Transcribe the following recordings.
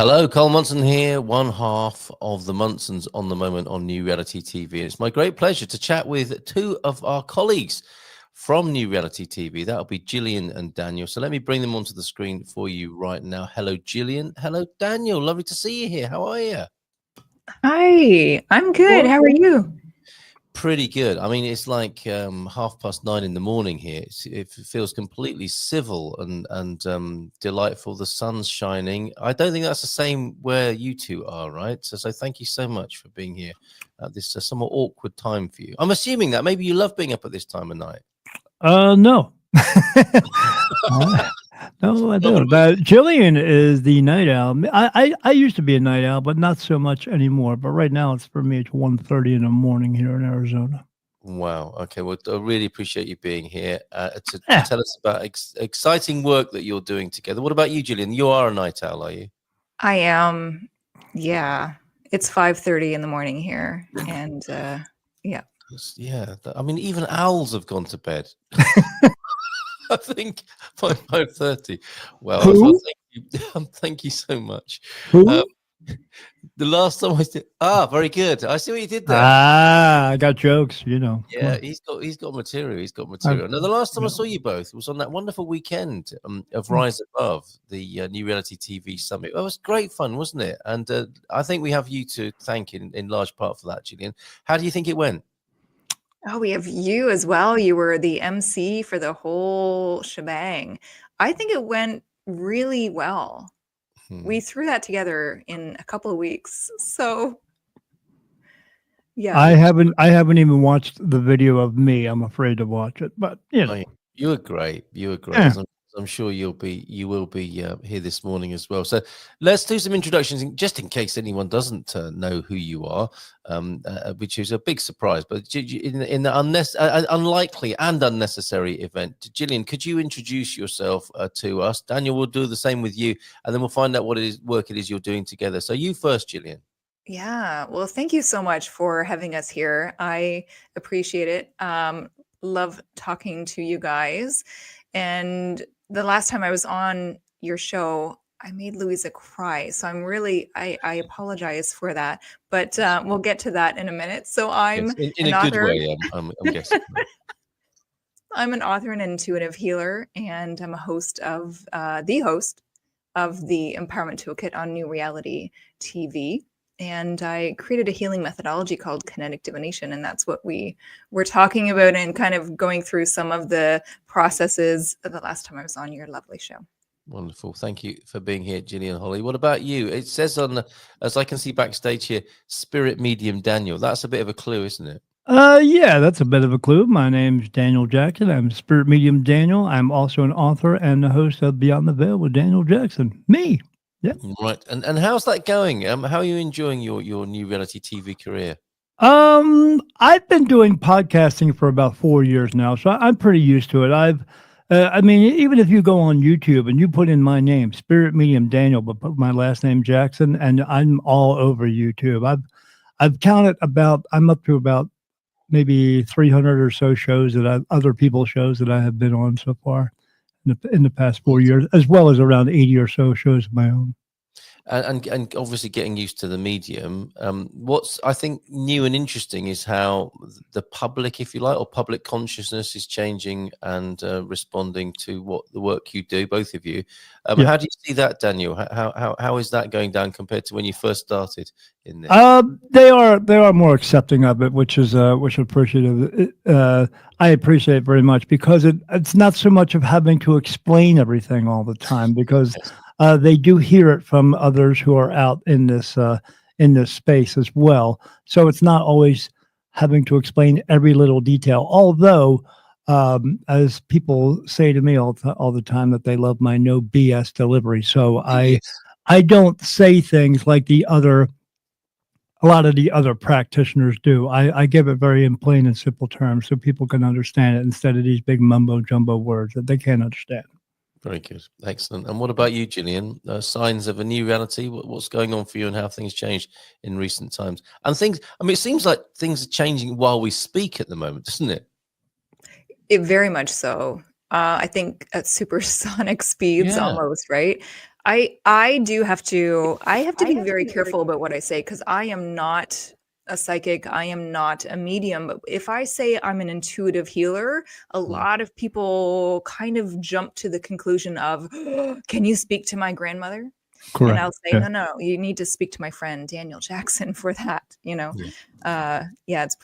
Hello, Cole Munson here, one half of the Munsons on the Moment on New Reality TV. It's my great pleasure to chat with two of our colleagues from New Reality TV. That'll be Jillian and Daniel. So let me bring them onto the screen for you right now. Hello, Jillian. Hello, Daniel. Lovely to see you here. How are you? Hi, I'm good. How are you? Pretty good. I mean, it's like 9:30 in the morning here. It feels completely civil and delightful. The sun's shining. I don't think that's the same where you two are, right? So thank you so much for being here at this somewhat awkward time for you. I'm assuming that maybe you love being up at this time of night. No. No, I don't. Jillian is the night owl. I used to be a night owl, but not so much anymore. But right now, for me, it's 1:30 in the morning here in Arizona. Wow. Okay. Well, I really appreciate you being here to tell us about exciting work that you're doing together. What about you, Jillian? You are a night owl, are you? I am. Yeah. It's 5:30 in the morning here. And yeah. Yeah. I mean, even owls have gone to bed. I think by 5:30. Well, thank you so much. The last time I did, very good. I see what you did there. I got jokes, you know. Yeah, he's got material. He's got material. Now, the last time I saw you both was on that wonderful weekend of Rise Above, the New Reality TV Summit. It was great fun, wasn't it? And I think we have you to thank in large part for that, Jillian. How do you think it went? Oh, we have you as well. You were the MC for the whole shebang. I think it went really well. We threw that together in a couple of weeks. So yeah. I haven't even watched the video of me. I'm afraid to watch it, but you know. You were great. You were great. Yeah. I'm sure you will be here this morning as well. So let's do some introductions, just in case anyone doesn't know who you are, which is a big surprise. But in the unlikely and unnecessary event, Jillian, could you introduce yourself to us? Daniel will do the same with you, and then we'll find out what work it is you're doing together. So you first, Jillian. Yeah. Well, thank you so much for having us here. I appreciate it. Love talking to you guys. And the last time I was on your show, I made Louisa cry. So I'm really, I apologize for that, but we'll get to that in a minute. So I'm in a good way, I'm guessing. I'm an author and intuitive healer, and I'm a host of the Empowerment Toolkit on New Reality TV. And I created a healing methodology called kinetic divination. And that's what we were talking about and kind of going through some of the processes the last time I was on your lovely show. Wonderful. Thank you for being here, Jillian Holly. What about you? It says as I can see backstage here, Spirit Medium Daniel. That's a bit of a clue, isn't it? Yeah, that's a bit of a clue. My name's Daniel Jackson. I'm Spirit Medium Daniel. I'm also an author and the host of Beyond the Veil with Daniel Jackson. Me. Yeah. Right. And how's that going? How are you enjoying your New Reality TV career? I've been doing podcasting for about 4 years now, so I'm pretty used to it. I mean, even if you go on YouTube and you put in my name, Spirit Medium Daniel, but put my last name Jackson, and I'm all over YouTube. I've counted I'm up to about maybe 300 or so shows other people's shows that I have been on so far in the past 4 years, as well as around 80 or so shows of my own. And obviously getting used to the medium. What's I think new and interesting is how the public, if you like, or public consciousness is changing and responding to what the work you do, both of you. How do you see that, Daniel? How is that going down compared to when you first started in this? They are more accepting of it, which is appreciative. I appreciate it very much because it's not so much of having to explain everything all the time, because they do hear it from others who are out in this space as well. So it's not always having to explain every little detail. Although, as people say to me all the time, that they love my no BS delivery. So I don't say things like a lot of the other practitioners do. I give it very in plain and simple terms so people can understand it instead of these big mumbo jumbo words that they can't understand. Very good. Excellent. And what about you, Jillian? Signs of a new reality? What's going on for you and how things changed in recent times? And things, I mean, it seems like things are changing while we speak at the moment, doesn't it? It very much so. I think at supersonic speeds Yeah. almost, right? I have to be very careful about what I say, because I am not a psychic, I am not a medium. But if I say I'm an intuitive healer, a lot of people kind of jump to the conclusion of, can you speak to my grandmother? Correct. And I'll say, Yeah. no, you need to speak to my friend Daniel Jackson for that. It's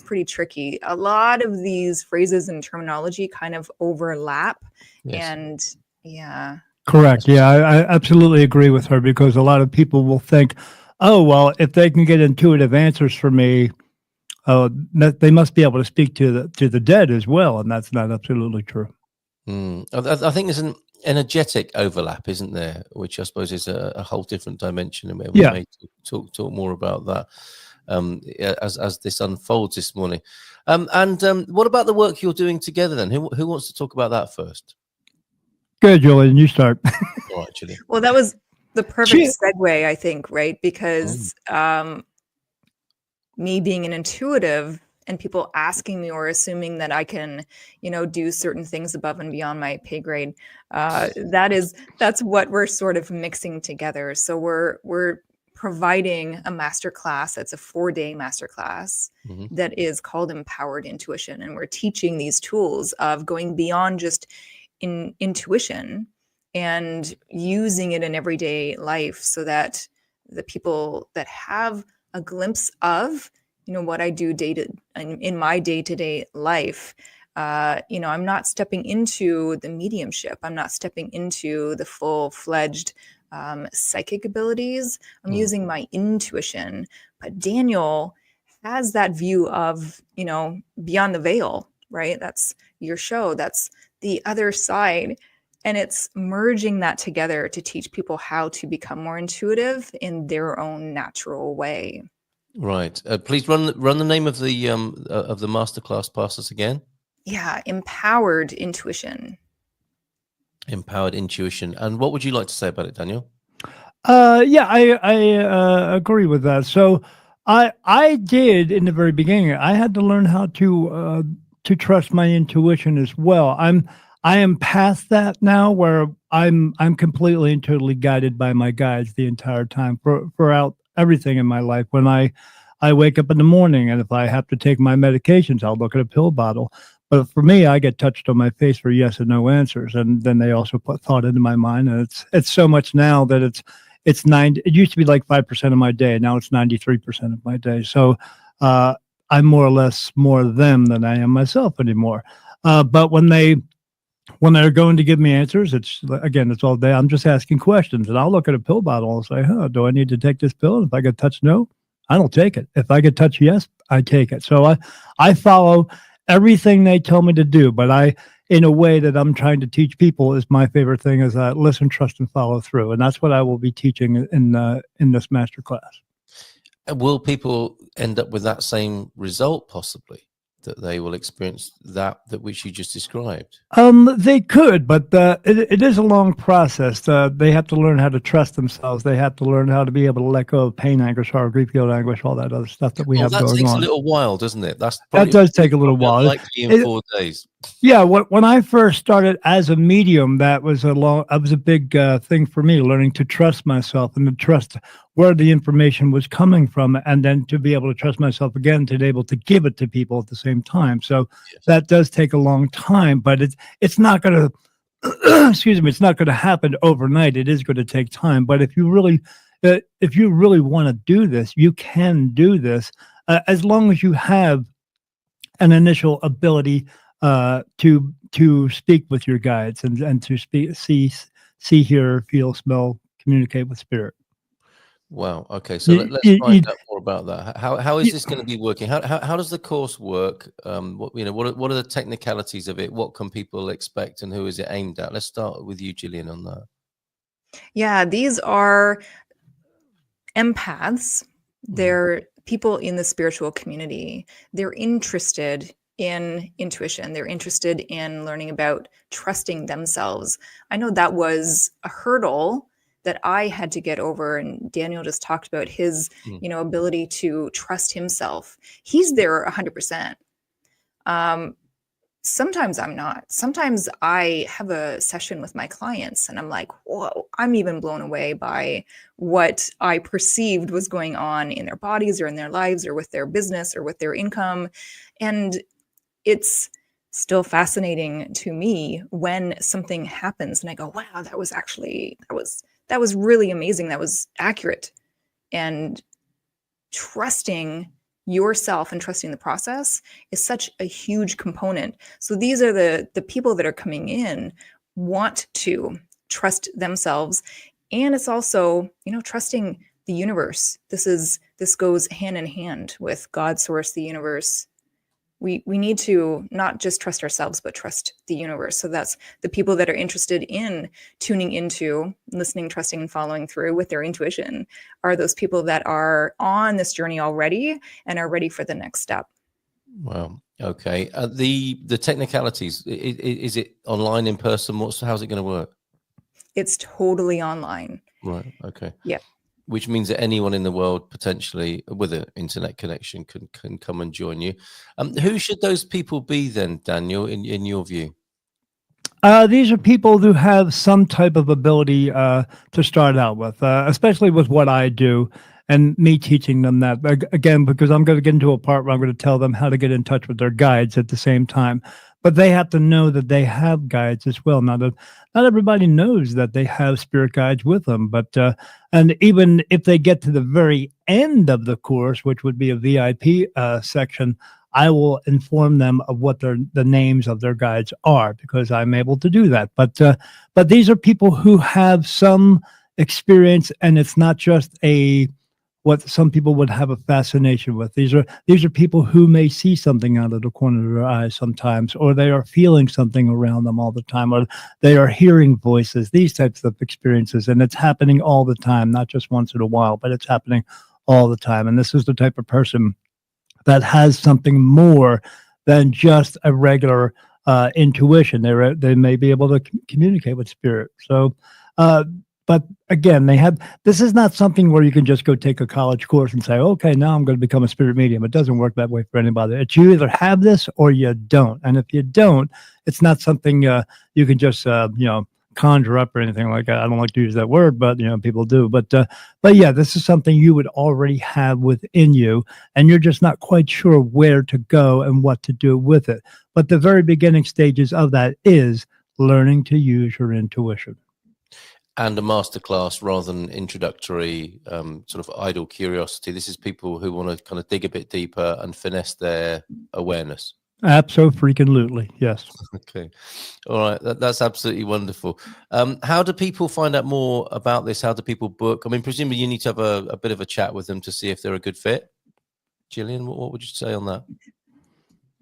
pretty tricky. A lot of these phrases and terminology kind of overlap. Yes. And yeah. Correct. Yeah, I absolutely agree with her, because a lot of people will think, oh, well, if they can get intuitive answers for me, they must be able to speak to the dead as well, and that's not absolutely true. I think there's an energetic overlap, isn't there? Which I suppose is a whole different dimension, and we may talk more about that as this unfolds this morning. What about the work you're doing together then? Who wants to talk about that first? Good, Jillian, you start. All right, Jillian. Well, that was the perfect segue, I think, right? Because me being an intuitive and people asking me or assuming that I can, do certain things above and beyond my pay grade, that's what we're sort of mixing together. So we're providing a masterclass. It's a 4-day masterclass that is called Empowered Intuition, and we're teaching these tools of going beyond just intuition and using it in everyday life, so that the people that have a glimpse of, what I do in my day-to-day life, I'm not stepping into the mediumship. I'm not stepping into the full-fledged psychic abilities. I'm using my intuition. But Daniel has that view of, beyond the veil, right? That's your show. That's the other side. And it's merging that together to teach people how to become more intuitive in their own natural way. Right. Please run the name of the masterclass past us again. Yeah, Empowered Intuition. Empowered Intuition. And what would you like to say about it, Daniel? I agree with that. So I did in the very beginning. I had to learn how to trust my intuition as well. I am past that now, where I'm completely and totally guided by my guides the entire time throughout everything in my life. When I wake up in the morning, and if I have to take my medications, I'll look at a pill bottle. But for me, I get touched on my face for yes and no answers, and then they also put thought into my mind. And it's so much now that it's 9. It used to be like 5% of my day. Now it's 93% of my day. So I'm more or less more them than I am myself anymore. But when they're going to give me answers, it's all day. I'm just asking questions, and I'll look at a pill bottle and say, do I need to take this pill? And if I get touch no, I don't take it. If I get touch yes, I take it. So I follow everything they tell me to do, but in a way that I'm trying to teach people, is my favorite thing, is listen, trust, and follow through. And that's what I will be teaching in this masterclass. Will people end up with that same result, possibly? That they will experience that which you just described? They could, but it is a long process. They have to learn how to trust themselves. They have to learn how to be able to let go of pain, anguish, sorrow, grief, guilt, anguish, all that other stuff that we have going on. That takes a little while, doesn't it? That does take a little while. Likely in 4 days. Yeah, when I first started as a medium, that was a big thing for me, learning to trust myself and to trust where the information was coming from, and then to be able to trust myself again, to be able to give it to people at the same time. So that does take a long time, but it's not going to, excuse me, it's not going to happen overnight. It is going to take time. But if you really want to do this, you can do this, as long as you have an initial ability to speak with your guides and to see, hear, feel, smell, communicate with spirit. Wow. Okay. So let's find out more about that. How is this going to be working? How does the course work? What are the technicalities of it? What can people expect, and who is it aimed at? Let's start with you, Jillian, on that. Yeah, these are empaths. They're people in the spiritual community. They're interested in intuition. They're interested in learning about trusting themselves. I know that was a hurdle that I had to get over, and Daniel just talked about his, ability to trust himself. He's there 100%. sometimes I'm not. Sometimes I have a session with my clients and I'm like, whoa, I'm even blown away by what I perceived was going on in their bodies or in their lives or with their business or with their income. And it's still fascinating to me when something happens and I go, wow, that was really amazing. That was accurate. And trusting yourself and trusting the process is such a huge component. So these are the people that are coming in want to trust themselves. And it's also, trusting the universe. This goes hand in hand with God, source, the universe. We need to not just trust ourselves, but trust the universe. So that's the people that are interested in tuning into, listening, trusting, and following through with their intuition are those people that are on this journey already and are ready for the next step. Wow. Okay. The technicalities, is it online, in person? How's it going to work? It's totally online. Right. Okay. Yeah. Which means that anyone in the world potentially with an internet connection can come and join you. Who should those people be then, Daniel, in your view? These are people who have some type of ability to start out with, especially with what I do and me teaching them that. Again, because I'm going to get into a part where I'm going to tell them how to get in touch with their guides at the same time. But they have to know that they have guides as well. Now, not everybody knows that they have spirit guides with them. But and even if they get to the very end of the course, which would be a VIP section, I will inform them of what the names of their guides are, because I'm able to do that. But these are people who have some experience, and it's not just what some people would have a fascination with. These are people who may see something out of the corner of their eyes sometimes, or they are feeling something around them all the time, or they are hearing voices, these types of experiences. And it's happening all the time, not just once in a while, but it's happening all the time. And this is the type of person that has something more than just a regular intuition. They may be able to communicate with spirit. So, but again, this is not something where you can just go take a college course and say, okay, now I'm going to become a spirit medium. It doesn't work that way for anybody. It's you either have this or you don't. And if you don't, it's not something you can just, conjure up or anything like that. I don't like to use that word, but people do. But yeah, this is something you would already have within you, and you're just not quite sure where to go and what to do with it. But the very beginning stages of that is learning to use your intuition. And a masterclass rather than introductory, sort of idle curiosity. This is people who want to kind of dig a bit deeper and finesse their awareness. Absolutely, yes. Okay, all right, that's absolutely wonderful. How do people find out more about this? How do people book? I mean, presumably you need to have a bit of a chat with them to see if they're a good fit. Jillian, what would you say on that?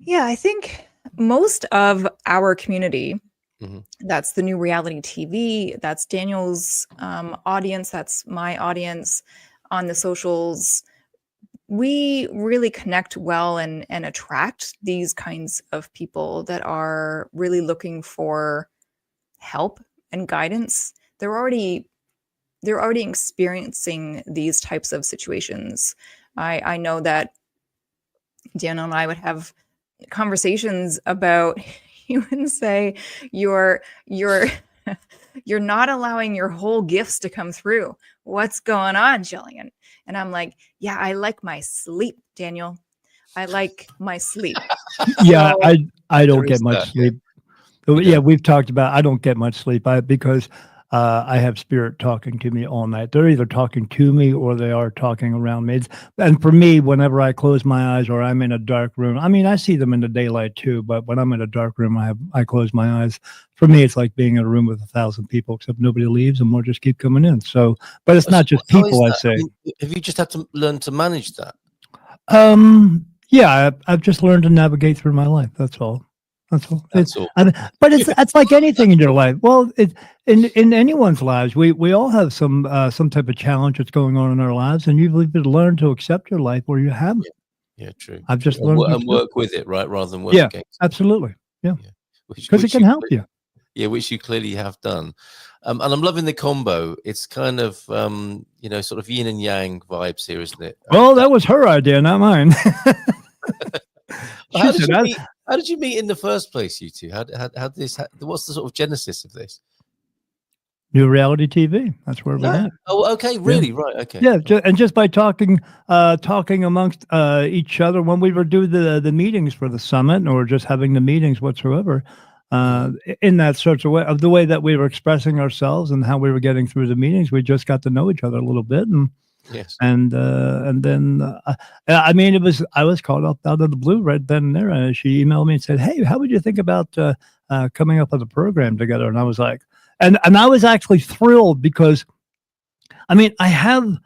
Yeah, I think most of our community, that's the New Reality TV, that's Daniel's audience, that's my audience on the socials. We really connect well and attract these kinds of people that are really looking for help and guidance. They're already experiencing these types of situations. I know that Daniel and I would have conversations about, you would say, you're not allowing your whole gifts to come through. What's going on, Jillian? And I'm like, yeah, I like my sleep, Daniel. I like my sleep. Yeah, I don't get much sleep. Yeah, we've talked about I don't get much sleep because I have spirit talking to me all night. They're either talking to me or they are talking around me. And for me, whenever I close my eyes or I'm in a dark room, I mean, I see them in the daylight too, but when I'm in a dark room, I close my eyes. For me, it's like being in a room with 1,000 people, except nobody leaves and more just keep coming in. So, but it's not just people, I say. Have you just had to learn to manage that? Yeah, I've just learned to navigate through my life. That's all. That's all. But it's like anything in your life. Well, in anyone's lives, we all have some type of challenge that's going on in our lives, and you've to learn to accept your life where you have it. Yeah, true. I've just learned and work with it, right, rather than work against it. Absolutely. Yeah, because it can help you. Yeah, which you clearly have done. And I'm loving the combo. It's kind of sort of yin and yang vibes here, isn't it? Well, that was her idea, not mine. How did you meet in the first place, you two? How this? What's the sort of genesis of this? New reality TV. That's where we No. met. Oh, okay, really? Right, okay. Yeah, and just by talking amongst each other when we were doing the meetings for the summit, or just having the meetings whatsoever, in that sort of way, of the way that we were expressing ourselves and how we were getting through the meetings, we just got to know each other a little bit, and yes, and then I mean, I was called up out of the blue right then and there, and she emailed me and said, "Hey, how would you think about coming up with a program together?" And I was like, and I was actually thrilled because, I mean, I have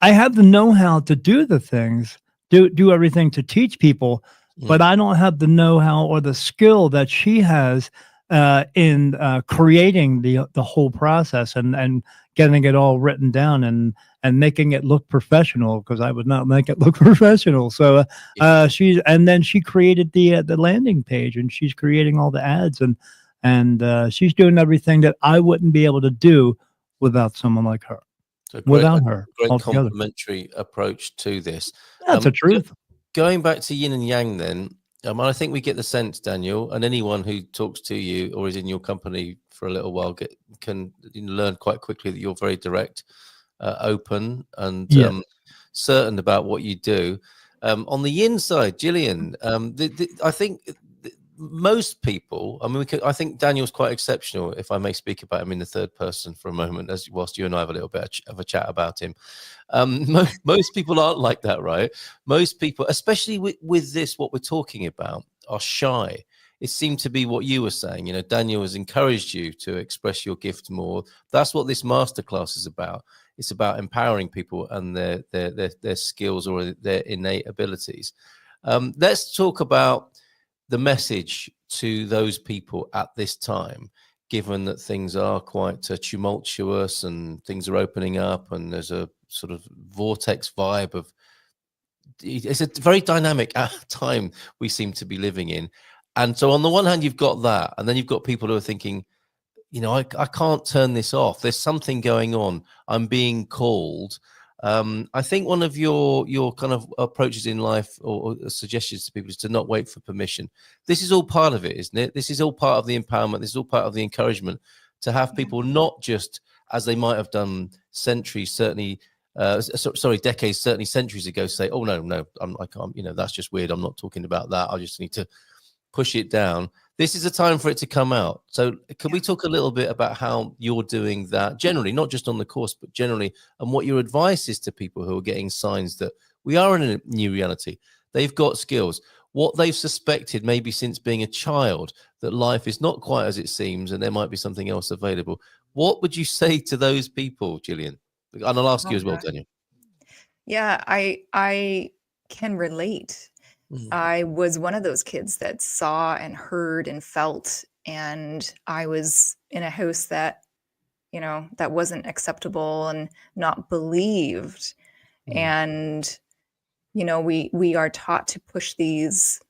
the know-how to do the things, do everything to teach people, but I don't have the know-how or the skill that she has in creating the whole process and getting it all written down and making it look professional, because I would not make it look professional. So then she created the landing page, and she's creating all the ads, and she's doing everything that I wouldn't be able to do without someone like her. So without her, great altogether. complementary approach to this. That's the truth. Going back to yin and yang, then, I think we get the sense, Daniel, and anyone who talks to you or is in your company for a little while can learn quite quickly that you're very direct, open, and certain about what you do. On the yin side, Jillian, I think most people, I mean, I think Daniel's quite exceptional, if I may speak about him in the third person for a moment, whilst you and I have a little bit of a chat about him. Most people aren't like that, right? Most people, especially with this, what we're talking about, are shy. It seemed to be what you were saying. Daniel has encouraged you to express your gift more. That's what this masterclass is about. It's about empowering people and their skills or their innate abilities. Let's talk about the message to those people at this time, given that things are quite tumultuous and things are opening up, and there's a sort of vortex vibe of, it's a very dynamic time we seem to be living in. And so on the one hand, you've got that, and then you've got people who are thinking, I can't turn this off. There's something going on. I'm being called. I think one of your kind of approaches in life or suggestions to people is to not wait for permission. This is all part of it, isn't it? This is all part of the empowerment. This is all part of the encouragement to have people not just, as they might have done decades, certainly centuries ago, say, oh, no, I can't, that's just weird. I'm not talking about that. I just need to push it down. This is a time for it to come out. So can we talk a little bit about how you're doing that generally, not just on the course, but generally, and what your advice is to people who are getting signs that we are in a new reality? They've got skills, what they've suspected maybe since being a child, that life is not quite as it seems and there might be something else available. What would you say to those people, Jillian? And I'll ask you as well, Daniel. Yeah, I can relate. I was one of those kids that saw and heard and felt, and I was in a house that, that wasn't acceptable and not believed. And, we are taught to push these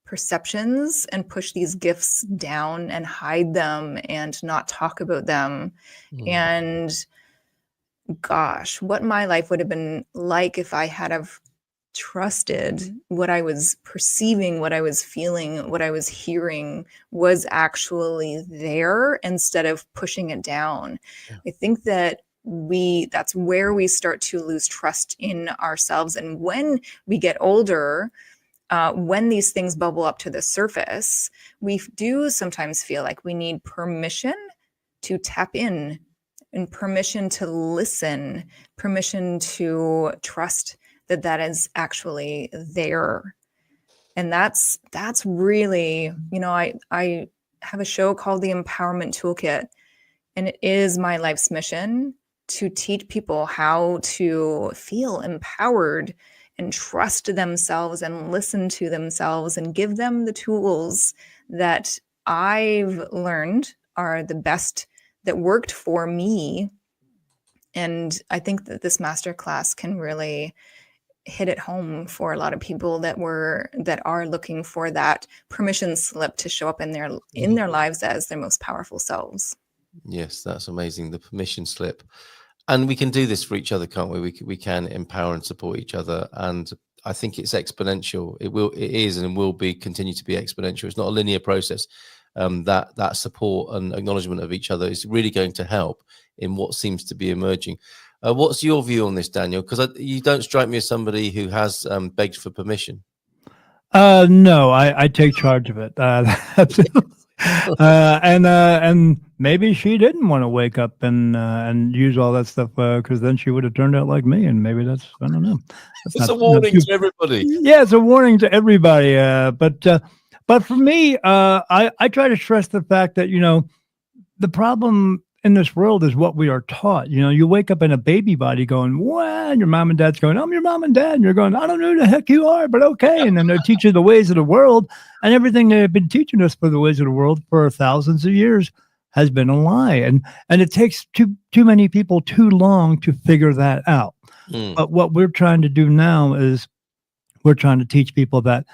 perceptions and push these gifts down and hide them and not talk about them. And gosh, what my life would have been like if I had have trusted what I was perceiving, what I was feeling, what I was hearing was actually there instead of pushing it down. I think that that's where we start to lose trust in ourselves. And when we get older, when these things bubble up to the surface, we do sometimes feel like we need permission to tap in, and permission to listen, permission to trust that is actually there. And that's really, I have a show called The Empowerment Toolkit, and it is my life's mission to teach people how to feel empowered and trust themselves and listen to themselves and give them the tools that I've learned are the best that worked for me. And I think that this masterclass can really hit it home for a lot of people that are looking for that permission slip to show up in their lives as their most powerful selves. Yes, that's amazing. The permission slip. And we can do this for each other, can't we? We can empower and support each other. And I think it's exponential. It is and will be continue to be exponential. It's not a linear process. That support and acknowledgement of each other is really going to help in what seems to be emerging. What's your view on this, Daniel? Because you don't strike me as somebody who has begged for permission. No, I take charge of it. And maybe she didn't want to wake up and use all that stuff because then she would have turned out like me, and maybe that's, I don't know. It's a warning to everybody. Yeah, it's a warning to everybody. But for me, I try to stress the fact that, the problem in this world is what we are taught. You wake up in a baby body going, "What?" And your mom and dad's going, "I'm your mom and dad." And you're going, "I don't know who the heck you are, but okay." And then they teach you the ways of the world, and everything they've been teaching us for the ways of the world for thousands of years has been a lie. And it takes too many people too long to figure that out. But what we're trying to do now is we're trying to teach people that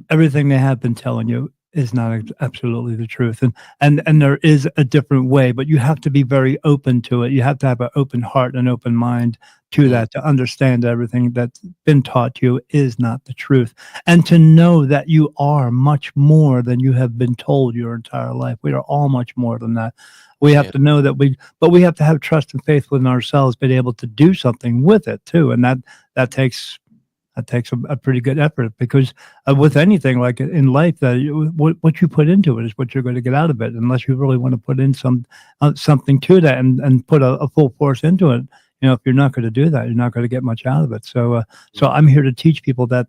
everything they have been telling you is not absolutely the truth. And there is a different way, but you have to be very open to it. You have to have an open heart and open mind to that, to understand that everything that's been taught to you is not the truth. And to know that you are much more than you have been told your entire life. We are all much more than that. We have to know that we have to have trust and faith within ourselves, be able to do something with it too. And that takes a pretty good effort, because with anything like in life, that what you put into it is what you're going to get out of it. Unless you really want to put in something to that and put a full force into it, if you're not going to do that, you're not going to get much out of it. So I'm here to teach people that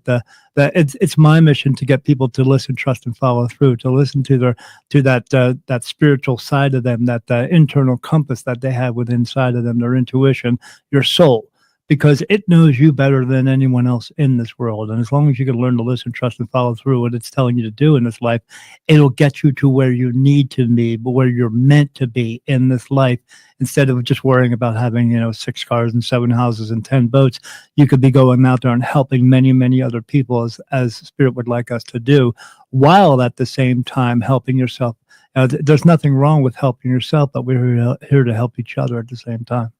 it's my mission to get people to listen, trust, and follow through, to listen to that spiritual side of them, that internal compass that they have within inside of them, their intuition, your soul. Because it knows you better than anyone else in this world. And as long as you can learn to listen, trust, and follow through what it's telling you to do in this life, it'll get you to where you need to be, but where you're meant to be in this life. Instead of just worrying about having, 6 cars and 7 houses and 10 boats, you could be going out there and helping many, many other people as Spirit would like us to do, while at the same time helping yourself. There's nothing wrong with helping yourself, but we're here to help each other at the same time.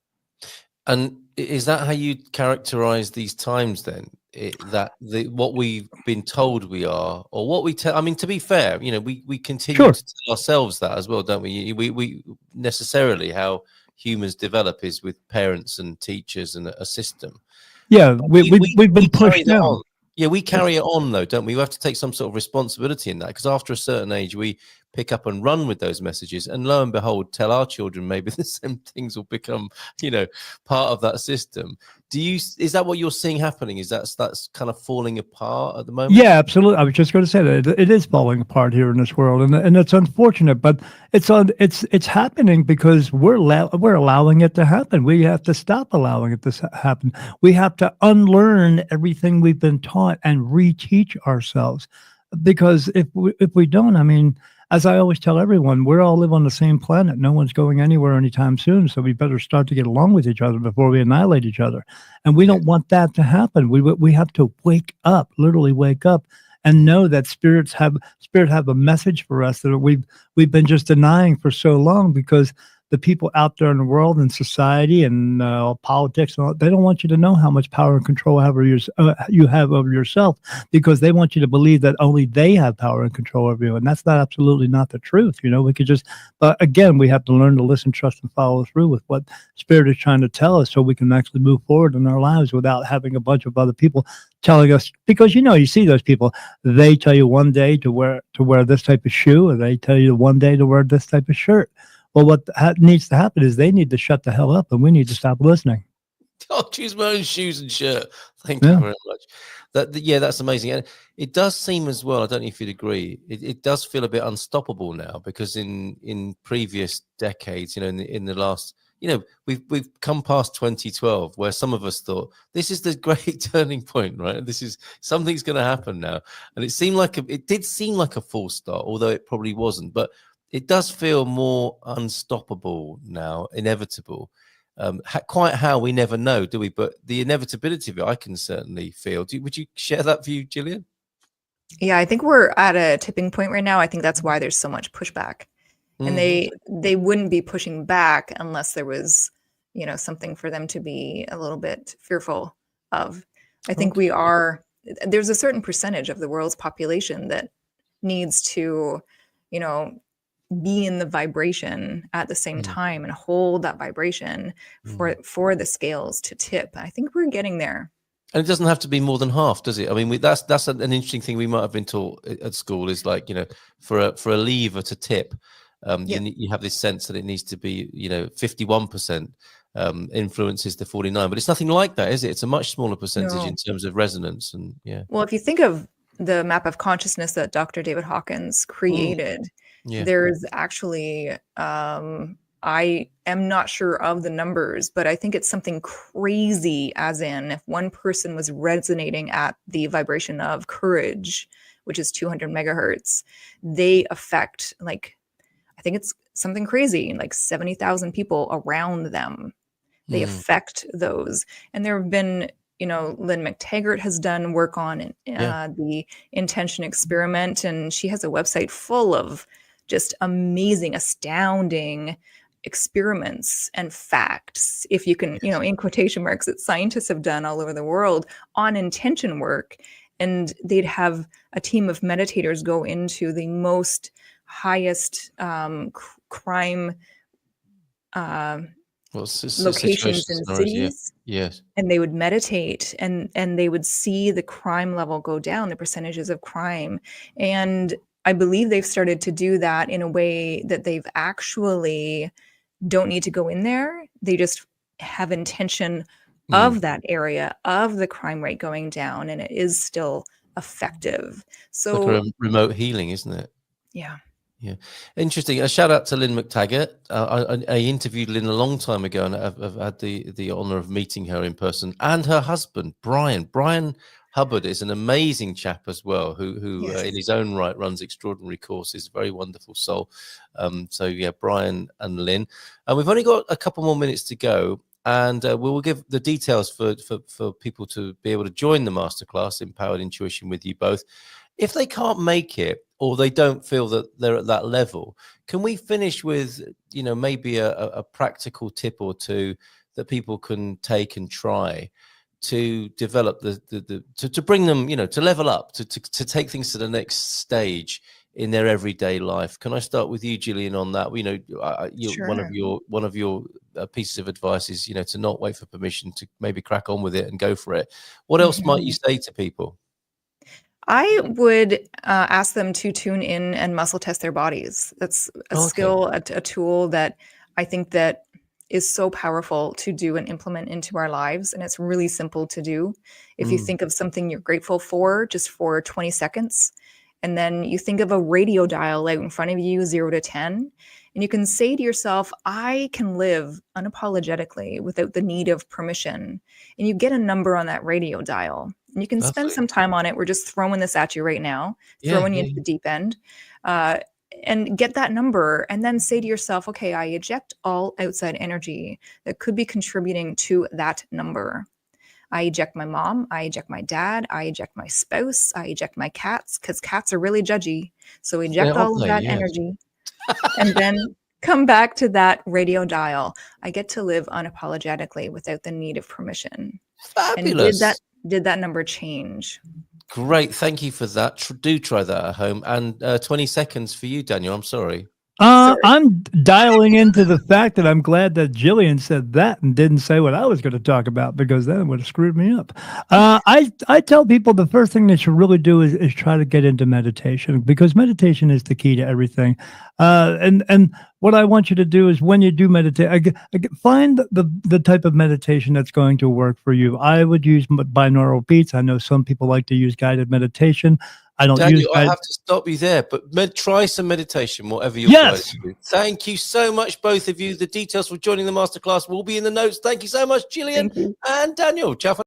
And is that how you characterize these times then? What we've been told we are, or what we tell? I mean, to be fair, we continue to tell ourselves that as well, don't we? We necessarily, how humans develop is with parents and teachers and a system. Yeah, we've been pushed down. Yeah, we carry it on though, don't we? We have to take some sort of responsibility in that, because after a certain age, we pick up and run with those messages, and lo and behold, tell our children maybe the same things will become, part of that system. Is that what you're seeing happening? That's kind of falling apart at the moment? Yeah, absolutely. I was just going to say that it is falling apart here in this world, and it's unfortunate, but it's happening because we're allowing it to happen. We have to stop allowing it to happen. We have to unlearn everything we've been taught and reteach ourselves, because if we don't, I mean, as I always tell everyone, we all live on the same planet. No one's going anywhere anytime soon. So we better start to get along with each other before we annihilate each other. And we don't want that to happen. We have to wake up, literally wake up, and know that Spirit have a message for us that we've been just denying for so long, because the people out there in the world and society and politics, they don't want you to know how much power and control you have over yourself, because they want you to believe that only they have power and control over you. And that's absolutely not the truth. We could but again, we have to learn to listen, trust, and follow through with what Spirit is trying to tell us, so we can actually move forward in our lives without having a bunch of other people telling us. Because you see those people, they tell you one day to wear this type of shoe, or they tell you one day to wear this type of shirt. Well, what needs to happen is they need to shut the hell up, and we need to stop listening. I'll choose my own shoes and shirt. Thank you very much. That's amazing. And it does seem as well, I don't know if you'd agree, it does feel a bit unstoppable now, because in previous decades, in the last, we've come past 2012, where some of us thought this is the great turning point, right? Something's going to happen now. And it did seem like a false start, although it probably wasn't. But it does feel more unstoppable now, inevitable. Quite how, we never know, do we? But the inevitability of it, I can certainly feel. Would you share that view, Jillian? Yeah, I think we're at a tipping point right now. I think that's why there's so much pushback. And they wouldn't be pushing back unless there was, something for them to be a little bit fearful of. I think we are there's a certain percentage of the world's population that needs to, you know, be in the vibration at the same time and hold that vibration for the scales to tip. I think we're getting there. And it doesn't have to be more than half, does it? I mean, that's an interesting thing we might have been taught at school, is like, you know, for a lever to tip, you have this sense that it needs to be, you know, 51% influences the 49, but it's nothing like that, is it? It's a much smaller percentage in terms of resonance. And well, if you think of the map of consciousness that Dr. David Hawkins created, there's actually I am not sure of the numbers, but I think it's something crazy, as in if one person was resonating at the vibration of courage, which is 200 megahertz, they affect, like, I think it's something crazy, like 70,000 people around them. They affect those. And there have been, you know, Lynn McTaggart has done work on the intention experiment, and she has a website full of just amazing, astounding experiments and facts, if you can, you know, in quotation marks, that scientists have done all over the world on intention work. And they'd have a team of meditators go into the most highest crime locations in cities. Yes. And they would meditate, and they would see the crime level go down, the percentages of crime. And I believe they've started to do that in a way that they've actually don't need to go in there. They just have intention of that area, of the crime rate going down, and it is still effective. So like a remote healing, isn't it? Yeah. Yeah, interesting. A shout out to Lynn McTaggart. I interviewed Lynn a long time ago, and I've had the honor of meeting her in person, and her husband Brian Hubbard is an amazing chap as well, who in his own right runs extraordinary courses. Very wonderful soul. So yeah, Brian and Lynn, and we've only got a couple more minutes to go, and we will give the details for people to be able to join the masterclass, Empowered Intuition, with you both. If they can't make it, or they don't feel that they're at that level, can we finish with, you know, maybe a practical tip or two that people can take and try to develop to bring them, you know, to level up, to take things to the next stage in their everyday life? Can I start with you, Jillian, on that? You know, Sure. one of your pieces of advice is, you know, to not wait for permission, to maybe crack on with it and go for it. What else might you say to people? I would ask them to tune in and muscle test their bodies. That's a skill, a tool that I think that is so powerful to do and implement into our lives. And it's really simple to do. If you think of something you're grateful for, just for 20 seconds, and then you think of a radio dial out in front of you, 0 to 10, and you can say to yourself, I can live unapologetically without the need of permission. And you get a number on that radio dial. And you can spend some time on it. We're just throwing this at you right now, throwing you into the deep end, and get that number, and then say to yourself, okay, I eject all outside energy that could be contributing to that number. I eject my mom, I eject my dad, I eject my spouse, I eject my cats, because cats are really judgy. So eject all of that energy, and then come back to that radio dial. I get to live unapologetically without the need of permission. Fabulous. And did that number change? Great. Thank you for that. Do try that at home. And 20 seconds for you, Daniel. I'm sorry. I'm dialing into the fact that I'm glad that Jillian said that and didn't say what I was going to talk about, because then it would have screwed me up. I tell people the first thing they should really do is try to get into meditation, because meditation is the key to everything. And what I want you to do is, when you do meditate, find the type of meditation that's going to work for you. I would use binaural beats. I know some people like to use guided meditation. I don't Daniel, use. I have to stop you there, but try some meditation, whatever you're going to do. Thank you so much, both of you. The details for joining the masterclass will be in the notes. Thank you so much, Jillian and Daniel. Ciao.